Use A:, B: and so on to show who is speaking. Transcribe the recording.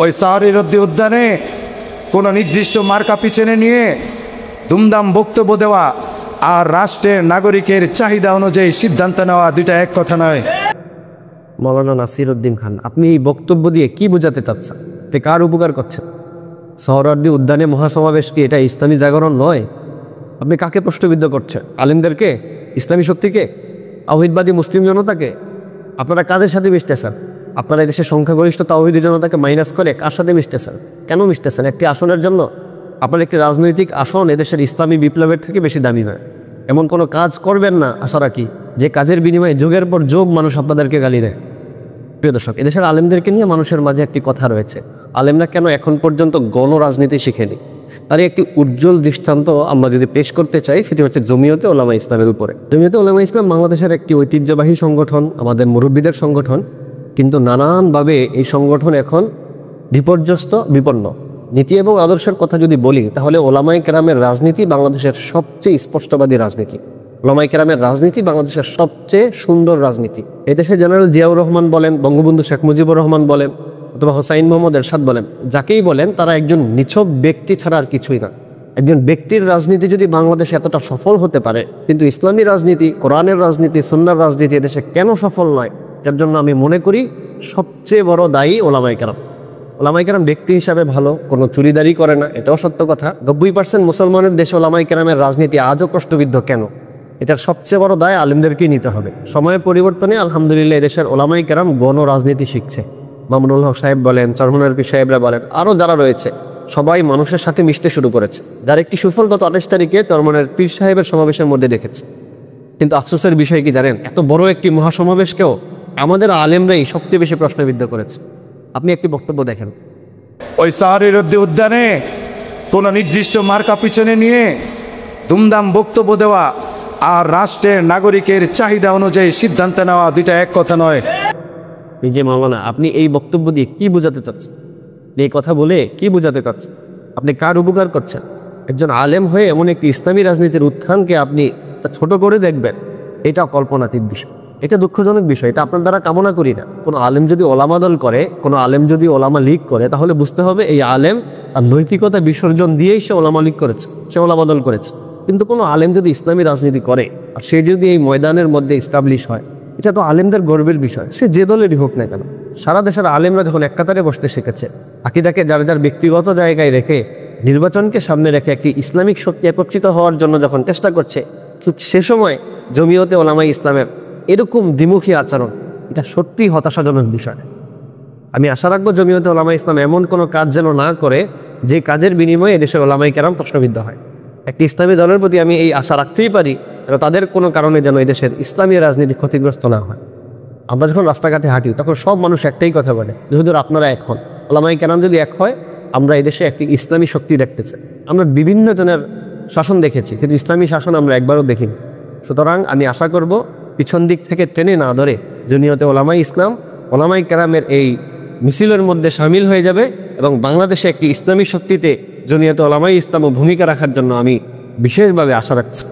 A: ওই সাহারিরদ্দি উদ্যানে কোনো নির্দিষ্ট মার্কা পিছনে নিয়ে দুমদাম বক্তব্য দেওয়া আর রাষ্ট্রের নাগরিকের চাহিদা অনুযায়ী সিদ্ধান্ত নেওয়া দুইটা এক কথা নয়।
B: মৌলানা নাসির উদ্দিন খান, আপনি এই বক্তব্য দিয়ে কি বোঝাতে চাচ্ছেন? তে কার উপকার করছেন? সোহরাওয়ার্দী উদ্যানে মহাসমাবেশ কি এটা ইসলামী জাগরণ নয়? আপনি কাকে প্রশ্নবিদ্ধ করছেন? আলেমদেরকে? ইসলামী শক্তিকে? তাওহীদবাদী মুসলিম জনতাকে? আপনারা কাদের সাথে মিশতেছেন? আপনারা এদেশের সংখ্যাগরিষ্ঠ তাওহীদি জনতাকে মাইনাস করে কার সাথে মিশতেছেন? কেন মিশতেছেন? একটি আসনের জন্য? আপনার একটি রাজনৈতিক আসন এদেশের ইসলামী বিপ্লবের থেকে বেশি দামি নয়। এমন কোনো কাজ করবেন না আশা রাখি যে কাজের বিনিময়ে যুগের পর যুগ মানুষ আপনাদেরকে গালি দেয়। প্রিয় দর্শক, এদেশের আলেমদেরকে নিয়ে মানুষের মাঝে একটি কথা রয়েছে, আলেমরা কেন এখন পর্যন্ত গণরাজনীতি শিখেনি। তার একটি উজ্জ্বল দৃষ্টান্ত আমরা যদি পেশ করতে চাই, সেটি হচ্ছে জমিয়তে ওলামা ইসলামের উপরে। জমিয়তে ওলামা ইসলাম বাংলাদেশের একটি ঐতিহ্যবাহী সংগঠন, আমাদের মুরব্বীদের সংগঠন, কিন্তু নানানভাবে এই সংগঠন এখন বিপর্যস্ত, বিপন্ন। নীতি এবং আদর্শের কথা যদি বলি, তাহলে ওলামায়ে কেরামের রাজনীতি বাংলাদেশের সবচেয়ে স্পষ্টবাদী রাজনীতি। ওলামায়ে কেরামের রাজনীতি বাংলাদেশের সবচেয়ে সুন্দর রাজনীতি। এদেশে জেনারেল জিয়াউর রহমান বলেন, বঙ্গবন্ধু শেখ মুজিবুর রহমান বলেন, অথবা হোসাইন মোহাম্মদ এরশাদ বলেন, যাকেই বলেন তারা একজন নিছক ব্যক্তি ছাড়া আর কিছুই না। একজন ব্যক্তির রাজনীতি যদি বাংলাদেশে এতটা সফল হতে পারে, কিন্তু ইসলামী রাজনীতি, কোরআনের রাজনীতি, সুন্নাহর রাজনীতি এদেশে কেন সফল নয়? যার জন্য আমি মনে করি সবচেয়ে বড় দায়ী ওলামায়ে কেরাম। ওলামায়ে কেরাম ব্যক্তি হিসাবে ভালো, কোনো চুরিদারি করে না, এটাও সত্য কথা। 90% মুসলমানের দেশে ওলামায়ে কেরামের রাজনীতি আজও প্রশ্নবিদ্ধ কেন? এটার সবচেয়ে বড় দায় আলেমদেরকেই নিতে হবে। সময়ের পরিবর্তনে আলহামদুলিল্লাহ এদেশের ওলামায়ে কেরাম গণ রাজনীতি শিখছে। মামুনুল হক সাহেব বলেন, চরমনার পীর সাহেবরা বলেন, আরও যারা রয়েছে সবাই মানুষের সাথে মিশতে শুরু করেছে। যার একটি সুফল গত 28 তারিখে চরমনার পীর সাহেবের সমাবেশের মধ্যে দেখেছে। কিন্তু আফসোসের বিষয় কি জানেন? এত বড় একটি মহাসমাবেশকেও আমাদের আলেমরাই সবচেয়ে বেশি প্রশ্নবিদ্ধ করেছে। আপনি একটি বক্তব্য দেখেন,
A: ওই সাহারিরদ্দি উদ্যানে কোনো নির্দিষ্ট মার্কা পিছনে নিয়ে দুমদাম বক্তব্য দেওয়া আর রাষ্ট্রের নাগরিকের চাহিদা অনুযায়ী সিদ্ধান্ত নেওয়া দুইটা এক কথা নয়।
B: যে মাওলানা, আপনি এই বক্তব্য দিয়ে কি বোঝাতে চাচ্ছেন? এই কথা বলে কি বোঝাতে চাচ্ছেন? আপনি কার উপকার করছেন? একজন আলেম হয়ে এমন একটি ইসলামী রাজনীতির উত্থানকে আপনি তা ছোট করে দেখবেন, এটা কল্পনাতীত বিষয়, এটা দুঃখজনক বিষয়। এটা আপনার দ্বারা কামনা করি না। কোনো আলেম যদি ওলামা দল করে, কোনো আলেম যদি ওলামা লীগ করে, তাহলে বুঝতে হবে এই আলেম আর নৈতিকতা বিসর্জন দিয়েই সে ওলামা লীগ করেছে, সে ওলামা দল করেছে। কিন্তু কোনো আলেম যদি ইসলামী রাজনীতি করে আর সে যদি এই ময়দানের মধ্যে এস্টাবলিশ হয়, এটা তো আলেমদের গর্বের বিষয়, সে যে দলেরই হোক না কেন। সারা দেশের আলেমরা যখন এক কাতারে বসতে শিখেছে, আকীদাকে যার যার ব্যক্তিগত জায়গায় রেখে, নির্বাচনকে সামনে রেখে একটি ইসলামিক শক্তি একত্রিত হওয়ার জন্য যখন চেষ্টা করছে, ঠিক সে সময় জমিয়তে ওলামায়ে ইসলামের এরকম দ্বিমুখী আচরণ, এটা সত্যিই হতাশাজনক বিষয়। আমি আশা রাখবো জমিয়তে ওলামায়ে ইসলাম এমন কোনো কাজ যেন না করে যে কাজের বিনিময়ে এদেশের ওলামায়ে কেরাম প্রশ্নবিদ্ধ হয়। একটি ইসলামী দলের প্রতি আমি এই আশা রাখতেই পারি, তাদের কোনো কারণে যেন এদেশের ইসলামী রাজনীতি ক্ষতিগ্রস্ত না হয়। আমরা যখন রাস্তাঘাটে হাঁটি তখন সব মানুষ একটাই কথা বলে, হুজুর আপনারা এক হন। ওলামায়ে কেরাম যদি এক হয়, আমরা এদেশে একটি ইসলামী শক্তি দেখতে চাই। আমরা বিভিন্ন জনের শাসন দেখেছি, কিন্তু ইসলামী শাসন আমরা একবারও দেখিনি। সুতরাং আমি আশা করব পিছন দিক থেকে টেনে না ধরে জমিয়তে ওলামায়ে ইসলাম ওলামায়ে কেরামের এই মিছিলের মধ্যে সামিল হয়ে যাবে এবং বাংলাদেশে একটি ইসলামী শক্তিতে জমিয়তে ওলামায়ে ইসলাম ভূমিকা রাখার জন্য আমি বিশেষভাবে আশা রাখছি।